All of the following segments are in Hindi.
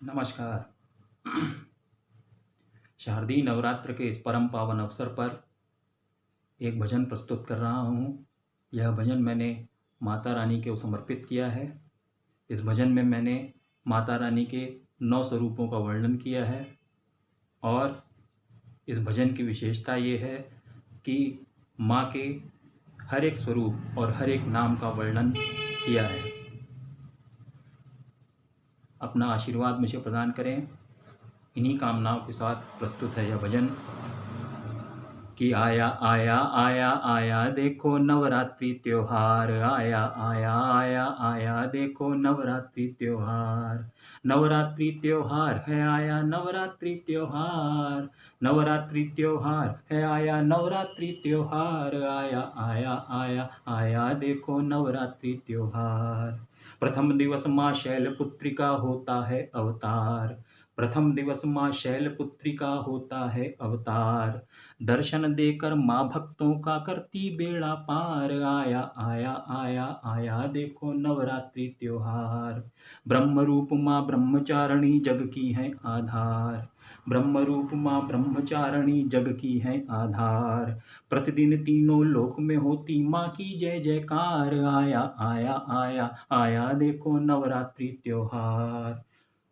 नमस्कार। शारदीय नवरात्र के इस परम पावन अवसर पर एक भजन प्रस्तुत कर रहा हूँ। यह भजन मैंने माता रानी को समर्पित किया है। इस भजन में मैंने माता रानी के 9 स्वरूपों का वर्णन किया है और इस भजन की विशेषता ये है कि माँ के हर एक स्वरूप और हर एक नाम का वर्णन किया है। अपना आशीर्वाद मुझे प्रदान करें। इन्हीं कामनाओं के साथ प्रस्तुत है यह भजन कि आया आया आया आया देखो नवरात्रि त्योहार। आया आया आया आया देखो नवरात्रि त्योहार। नवरात्रि त्योहार है आया नवरात्रि त्योहार। नवरात्रि त्योहार है आया नवरात्रि त्योहार। आया आया आया आया देखो नवरात्रि त्योहार। प्रथम दिवस माँ शैलपुत्री का होता है अवतार। प्रथम दिवस माँ शैलपुत्री का होता है अवतार। दर्शन देकर माँ भक्तों का करती बेड़ा पार। आया आया आया आया देखो नवरात्रि त्योहार। ब्रह्म रूप माँ ब्रह्मचारिणी जग की है आधार। ब्रह्म रूप माँ ब्रह्मचारिणी जग की है आधार। प्रतिदिन तीनों लोक में होती माँ की जय जयकार। आया आया आया आया देखो नवरात्रि त्योहार।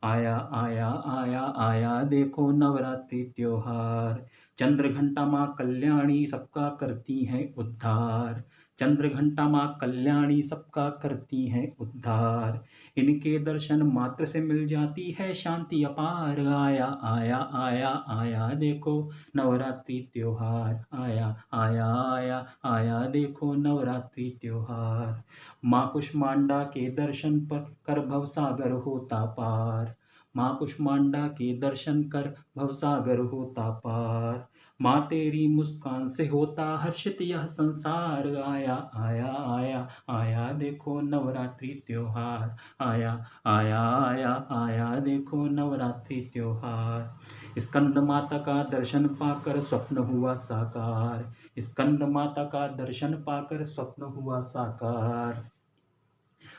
आया आया आया आया देखो नवरात्रि त्योहार। चंद्र घंटा माँ कल्याणी सबका करती हैं उद्धार। चंद्र घंटा माँ कल्याणी सबका करती हैं उद्धार। इनके दर्शन मात्र से मिल जाती है शांति अपार। आया आया आया आया देखो नवरात्रि त्योहार। आया आया आया आया देखो नवरात्रि त्योहार। माँ कुष्मांडा के दर्शन पर कर भवसागर होता पार। माँ कुष्मांडा के दर्शन कर भवसागर होता पार। माँ तेरी मुस्कान से होता हर्षित यह संसार। आया आया आया आया देखो नवरात्रि त्योहार। आया आया आया आया देखो नवरात्रि त्योहार। स्कंद माता का दर्शन पाकर स्वप्न हुआ साकार। स्कंद माता का दर्शन पाकर स्वप्न हुआ साकार।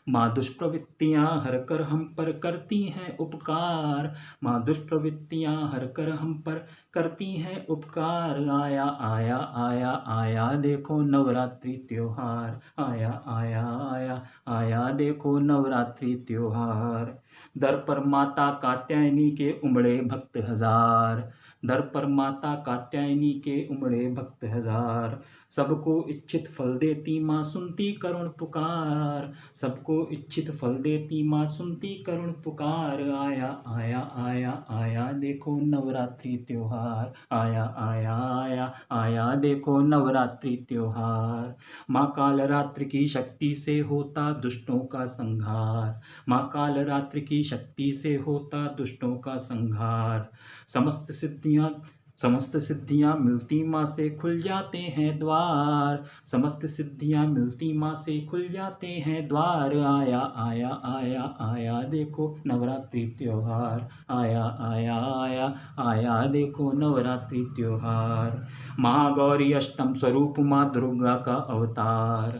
माँ दुष्प्रवृत्तियाँ हर कर हम पर करती हैं उपकार। माँ दुष्प्रवृत्तियाँ हर कर हम पर करती हैं उपकार। आया आया आया आया देखो नवरात्रि त्योहार। आया आया आया आया देखो नवरात्रि त्योहार। दर पर माता कात्यायनी के उमड़े भक्त हजार। दर पर माता कात्यायनी के उमड़े भक्त हजार। सबको इच्छित फल देती माँ सुनती करुण पुकार। सबको इच्छित फल देती माँ सुनती करुण पुकार। आया आया आया आया देखो नवरात्रि त्योहार। आया आया आया आया देखो नवरात्रि त्योहार। माँ काल रात्रि की शक्ति से होता दुष्टों का संहार। माँ काल रात्रि की शक्ति से होता दुष्टों का संहार। समस्त सिद्धियाँ मिलती माँ से खुल जाते हैं द्वार। समस्त सिद्धियाँ मिलती माँ से खुल जाते हैं द्वार। आया आया आया आया देखो नवरात्रि त्योहार। आया आया आया आया देखो नवरात्रि त्योहार। महागौरी अष्टम स्वरूप माँ दुर्गा का अवतार।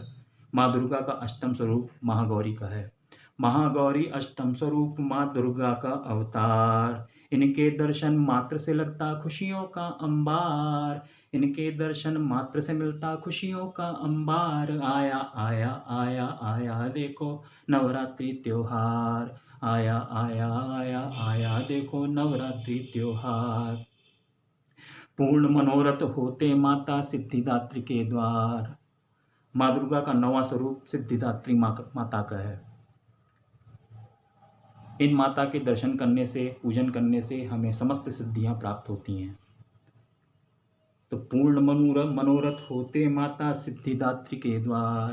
माँ दुर्गा का अष्टम स्वरूप महागौरी का है। महागौरी अष्टम स्वरूप माँ दुर्गा का अवतार। इनके दर्शन मात्र से लगता खुशियों का अंबार। इनके दर्शन मात्र से मिलता खुशियों का अंबार। आया आया आया आया देखो नवरात्रि त्योहार। आया आया आया आया देखो नवरात्रि त्योहार। पूर्ण मनोरथ होते माता सिद्धिदात्री के द्वार। माँ दुर्गा का 9वां स्वरूप सिद्धिदात्री माता का है। इन माता के दर्शन करने से, पूजन करने से हमें समस्त सिद्धियां प्राप्त होती हैं। तो पूर्ण मनोरथ होते माता सिद्धिदात्री के द्वार।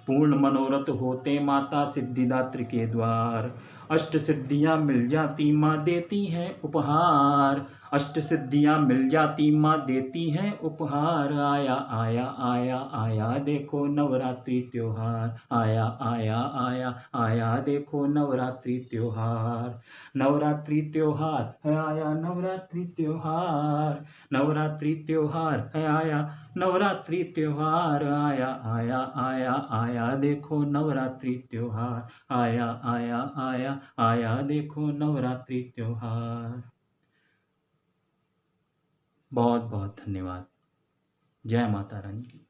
पूर्ण मनोरथ होते माता सिद्धिदात्री के द्वार। अष्ट सिद्धियां मिल जाती माँ देती हैं उपहार। अष्ट सिद्धियां मिल जाती माँ देती हैं उपहार। आया आया आया आया देखो नवरात्रि त्योहार। आया आया आया आया देखो नवरात्रि त्योहार। नवरात्रि त्योहार है आया नवरात्रि त्योहार। नवरात्रि त्योहार है आया नवरात्रि त्योहार। आया आया आया आया देखो नवरात्रि त्योहार। आया आया आया आया देखो नवरात्रि त्योहार। बहुत बहुत धन्यवाद। जय माता रानी की।